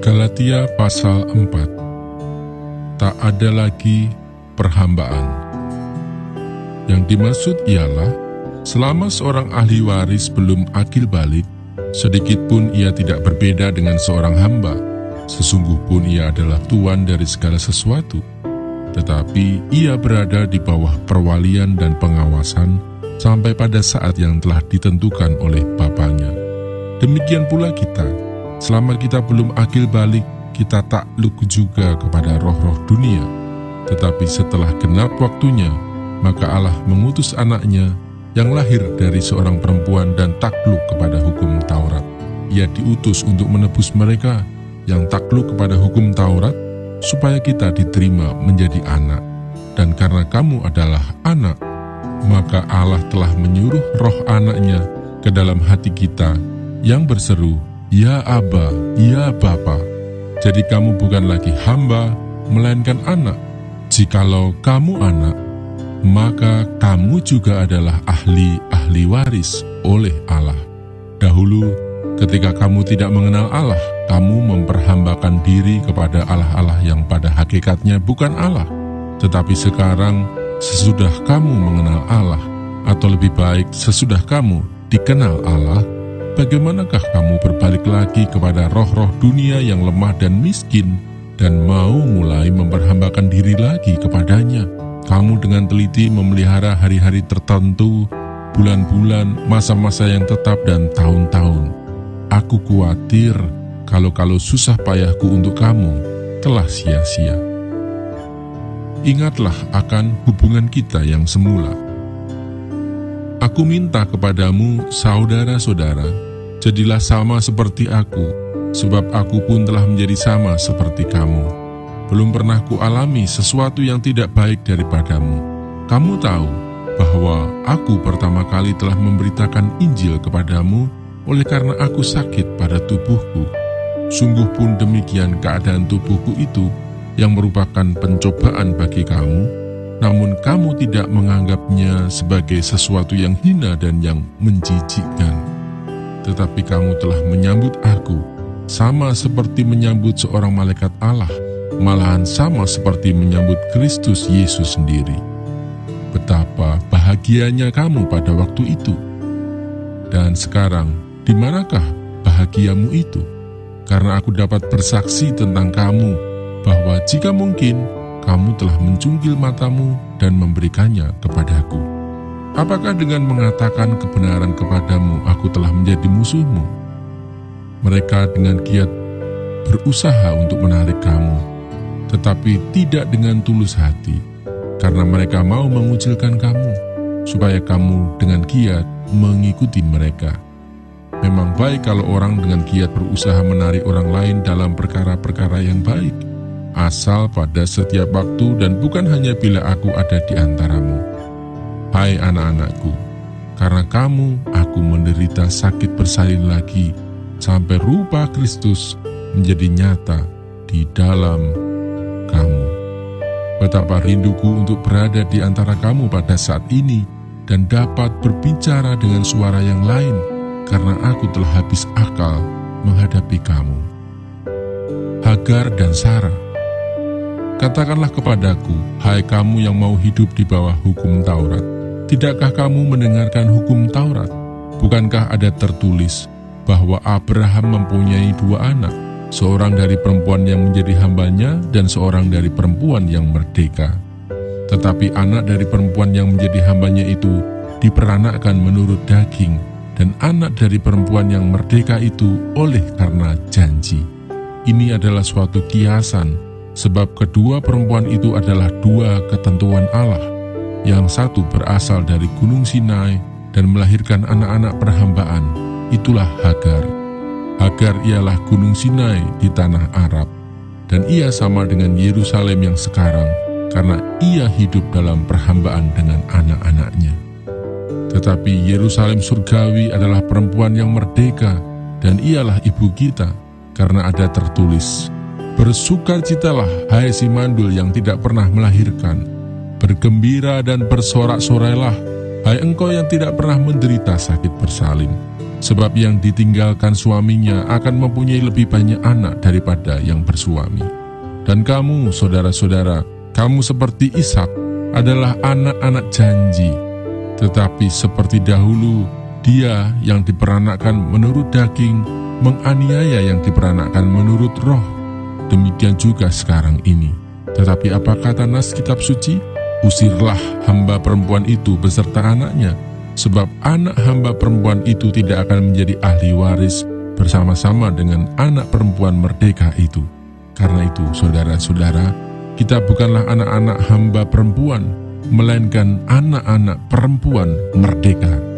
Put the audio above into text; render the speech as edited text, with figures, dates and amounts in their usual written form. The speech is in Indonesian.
Galatia pasal 4. Tak ada lagi perhambaan. Yang dimaksud ialah, selama seorang ahli waris belum akil balik, sedikitpun ia tidak berbeda dengan seorang hamba. Sesungguh pun ia adalah tuan dari segala sesuatu, tetapi ia berada di bawah perwalian dan pengawasan sampai pada saat yang telah ditentukan oleh Bapaknya. Demikian pula kita, selama kita belum akil balik, kita takluk juga kepada roh-roh dunia. Tetapi setelah genap waktunya, maka Allah mengutus anaknya yang lahir dari seorang perempuan dan takluk kepada hukum Taurat. Ia diutus untuk menebus mereka yang takluk kepada hukum Taurat, supaya kita diterima menjadi anak. Dan karena kamu adalah anak, maka Allah telah menyuruh roh anaknya ke dalam hati kita, yang berseru, "Ya Aba, ya Bapa." Jadi kamu bukan lagi hamba, melainkan anak. Jikalau kamu anak, maka kamu juga adalah ahli waris oleh Allah. Dahulu, ketika kamu tidak mengenal Allah, kamu memperhambakan diri kepada Allah-Allah yang pada hakikatnya bukan Allah. Tetapi sekarang, sesudah kamu mengenal Allah, atau lebih baik sesudah kamu dikenal Allah, bagaimanakah kamu berbalik lagi kepada roh-roh dunia yang lemah dan miskin, dan mau mulai memperhambakan diri lagi kepadanya? Kamu dengan teliti memelihara hari-hari tertentu, bulan-bulan, masa-masa yang tetap, dan tahun-tahun. Aku khawatir kalau susah payahku untuk kamu telah sia-sia. Ingatlah akan hubungan kita yang semula. Aku minta kepadamu, saudara-saudara, jadilah sama seperti aku, sebab aku pun telah menjadi sama seperti kamu. Belum pernah kualami sesuatu yang tidak baik daripadamu. Kamu tahu bahwa aku pertama kali telah memberitakan Injil kepadamu oleh karena aku sakit pada tubuhku. Sungguh pun demikian keadaan tubuhku itu, yang merupakan pencobaan bagi kamu, namun kamu tidak menganggapnya sebagai sesuatu yang hina dan yang menjijikkan. Tetapi kamu telah menyambut aku, sama seperti menyambut seorang malaikat Allah, malahan sama seperti menyambut Kristus Yesus sendiri. Betapa bahagianya kamu pada waktu itu. Dan sekarang, di manakah bahagiamu itu? Karena aku dapat bersaksi tentang kamu, bahwa jika mungkin, kamu telah mencungkil matamu dan memberikannya kepadaku. Apakah dengan mengatakan kebenaran kepadamu aku telah menjadi musuhmu? Mereka dengan giat berusaha untuk menarik kamu, tetapi tidak dengan tulus hati, karena mereka mau mengucilkan kamu, supaya kamu dengan giat mengikuti mereka. Memang baik kalau orang dengan giat berusaha menarik orang lain dalam perkara-perkara yang baik, asal pada setiap waktu dan bukan hanya bila aku ada di antaramu. Hai anak-anakku, karena kamu aku menderita sakit bersalin lagi, sampai rupa Kristus menjadi nyata di dalam kamu. Betapa rinduku untuk berada di antara kamu pada saat ini, dan dapat berbicara dengan suara yang lain, karena aku telah habis akal menghadapi kamu. Hagar dan Sarah. Katakanlah kepadaku, hai kamu yang mau hidup di bawah hukum Taurat, tidakkah kamu mendengarkan hukum Taurat? Bukankah ada tertulis bahwa Abraham mempunyai 2 anak, seorang dari perempuan yang menjadi hambanya dan seorang dari perempuan yang merdeka? Tetapi anak dari perempuan yang menjadi hambanya itu diperanakkan menurut daging, dan anak dari perempuan yang merdeka itu oleh karena janji. Ini adalah suatu kiasan, sebab kedua perempuan itu adalah 2 ketentuan Allah. Yang satu berasal dari Gunung Sinai dan melahirkan anak-anak perhambaan, itulah Hagar. Hagar ialah Gunung Sinai di tanah Arab, dan ia sama dengan Yerusalem yang sekarang, karena ia hidup dalam perhambaan dengan anak-anaknya. Tetapi Yerusalem surgawi adalah perempuan yang merdeka, dan ialah ibu kita, karena ada tertulis, "Bersukacitalah, hai si mandul yang tidak pernah melahirkan. Bergembira dan bersorak-sorailah, hai engkau yang tidak pernah menderita sakit bersalin. Sebab yang ditinggalkan suaminya akan mempunyai lebih banyak anak daripada yang bersuami. Dan kamu, saudara-saudara, kamu seperti Ishak, adalah anak-anak janji. Tetapi seperti dahulu, dia yang diperanakkan menurut daging, menganiaya yang diperanakkan menurut roh. Demikian juga sekarang ini. Tetapi apa kata nas kitab suci? Usirlah hamba perempuan itu beserta anaknya, sebab anak hamba perempuan itu tidak akan menjadi ahli waris bersama-sama dengan anak perempuan merdeka itu. Karena itu, saudara-saudara, kita bukanlah anak-anak hamba perempuan, melainkan anak-anak perempuan merdeka.